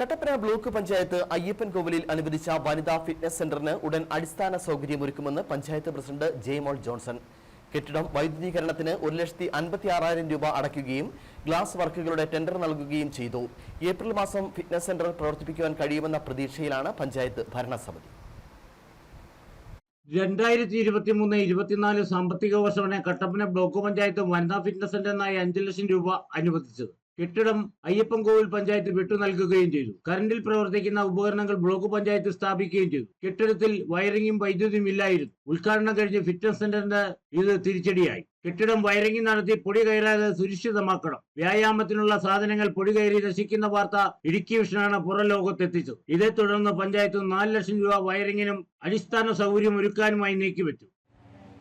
Kattappana block panchayat Ayyappan കോവിലിൽ അനുവദിച്ച വനിതാ ഫിറ്റ്നസ് സെന്ററിന് ഉടൻ അടിസ്ഥാന സൗകര്യമൊരുക്കുമെന്ന് പഞ്ചായത്ത് പ്രസിഡന്റ് ജെയ്മോൾ ജോൺസൺ. കെട്ടിടം വൈദ്യുതീകരണത്തിന് 1,56,000 രൂപ അടയ്ക്കുകയും ഗ്ലാസ് വർക്കുകളുടെ ടെൻഡർ നൽകുകയും ചെയ്തു. ഏപ്രിൽ മാസം ഫിറ്റ്നസ് സെന്റർ പ്രവർത്തിപ്പിക്കുവാൻ കഴിയുമെന്ന പ്രതീക്ഷയിലാണ് പഞ്ചായത്ത് ഭരണസമിതി. 2023-24 സാമ്പത്തിക വർഷമാണ് കട്ടപ്പന ബ്ലോക്ക് പഞ്ചായത്ത് വനിതാ ഫിറ്റ്നസ് സെന്ററിനായി 5 ലക്ഷം രൂപ അനുവദിച്ചത്. കെട്ടിടം അയ്യപ്പൻ കോവിൽ പഞ്ചായത്ത് വിട്ടു നൽകുകയും ചെയ്തു. കറണ്ടിൽ പ്രവർത്തിക്കുന്ന ഉപകരണങ്ങൾ ബ്ലോക്ക് പഞ്ചായത്ത് സ്ഥാപിക്കുകയും ചെയ്തു. കെട്ടിടത്തിൽ വയറിംഗും വൈദ്യുതിയും ഇല്ലായിരുന്നു. ഉദ്ഘാടനം കഴിഞ്ഞ് ഫിറ്റ്നസ് സെന്ററിന് ഇത് തിരിച്ചടിയായി. കെട്ടിടം വയറിംഗ് നടത്തി പൊടി കയറാതെ സുരക്ഷിതമാക്കണം. വ്യായാമത്തിനുള്ള സാധനങ്ങൾ പൊടി കയറി നശിക്കുന്ന വാർത്ത ഇടുക്കി വിഷനാണ് പുറം ലോകത്തെത്തിച്ചത്. ഇതേ തുടർന്ന് പഞ്ചായത്ത് 4 ലക്ഷം രൂപ വയറിംഗിനും അടിസ്ഥാന സൗകര്യം ഒരുക്കാനുമായി നീക്കിവെച്ചു.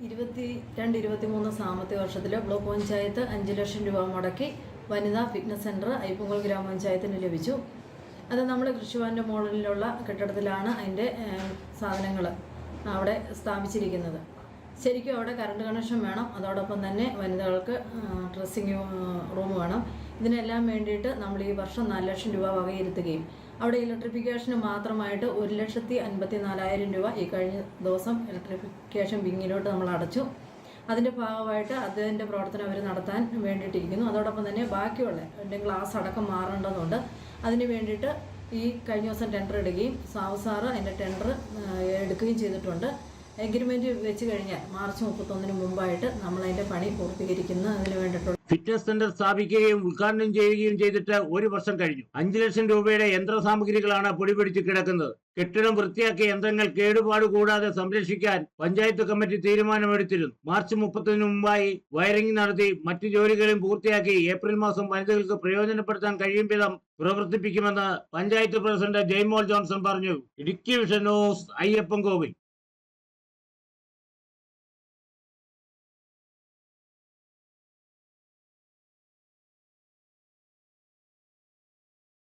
22-23 സാമ്പത്തിക വർഷത്തിൽ ബ്ലോക്ക് പഞ്ചായത്ത് 5 ലക്ഷം രൂപ മുടക്കി വനിതാ ഫിറ്റ്നസ് സെൻറ്റർ അയ്യപ്പൻകോവിൽ ഗ്രാമപഞ്ചായത്തിന് ലഭിച്ചു. അത് നമ്മൾ കൃഷിഭവൻ്റെ മോഡലിലുള്ള കെട്ടിടത്തിലാണ് അതിൻ്റെ സാധനങ്ങൾ അവിടെ സ്ഥാപിച്ചിരിക്കുന്നത്. ശരിക്കും അവിടെ കറണ്ട് കണക്ഷൻ വേണം, അതോടൊപ്പം തന്നെ വനിതകൾക്ക് ഡ്രസ്സിങ് റൂം വേണം. ഇതിനെല്ലാം വേണ്ടിയിട്ട് നമ്മൾ ഈ വർഷം 4 ലക്ഷം രൂപ വകയിരുത്തുകയും അവിടെ ഇലക്ട്രിഫിക്കേഷന് മാത്രമായിട്ട് 1,54,000 രൂപ ഈ കഴിഞ്ഞ ദിവസം ഇലക്ട്രിഫിക്കേഷൻ ബിങ്ങിലോട്ട് നമ്മൾ അടച്ചു. അതിൻ്റെ ഭാഗമായിട്ട് അതിൻ്റെ പ്രവർത്തനം അവർ നടത്താൻ വേണ്ടിയിട്ടിരിക്കുന്നു. അതോടൊപ്പം തന്നെ ബാക്കിയുള്ള എൻ്റെ ഗ്ലാസ് അടക്കം മാറേണ്ടതുണ്ട്. അതിന് വേണ്ടിയിട്ട് ഈ കഴിഞ്ഞ ദിവസം ടെൻഡർ ഇടുകയും സാറ് അതിൻ്റെ ടെൻഡർ എടുക്കുകയും ചെയ്തിട്ടുണ്ട്. എഗ്രിമെൻറ്റ് വെച്ച് കഴിഞ്ഞാൽ മാർച്ച് 31-ന് മുമ്പായിട്ട് നമ്മൾ അതിൻ്റെ പണി പൂർത്തീകരിക്കുന്നതിന് വേണ്ടിയിട്ടുള്ള ഫിറ്റ്നസ് സെന്റർ സ്ഥാപിക്കുകയും ഉദ്ഘാടനം ചെയ്യുകയും ചെയ്തിട്ട് 1 വർഷം കഴിഞ്ഞു. 5 ലക്ഷം രൂപയുടെ യന്ത്ര സാമഗ്രികളാണ് പൊടിപിടിച്ച് കിടക്കുന്നത്. കെട്ടിടം വൃത്തിയാക്കിയ യന്ത്രങ്ങൾ കേടുപാട് കൂടാതെ സംരക്ഷിക്കാൻ പഞ്ചായത്ത് കമ്മിറ്റി തീരുമാനമെടുത്തിരുന്നു. മാർച്ച് 30-ന് മുമ്പായി വയറിംഗ് നടത്തി മറ്റു ജോലികളും പൂർത്തിയാക്കി ഏപ്രിൽ മാസം വനിതകൾക്ക് പ്രയോജനപ്പെടുത്താൻ കഴിയും വിധം പ്രവർത്തിപ്പിക്കുമെന്ന് പഞ്ചായത്ത് പ്രസിഡന്റ് ജെയ്മോൾ ജോൺസൺ പറഞ്ഞു. ഇടുക്കി വിഷൻ ന്യൂസ്, അയ്യപ്പൻ കോവിൽ.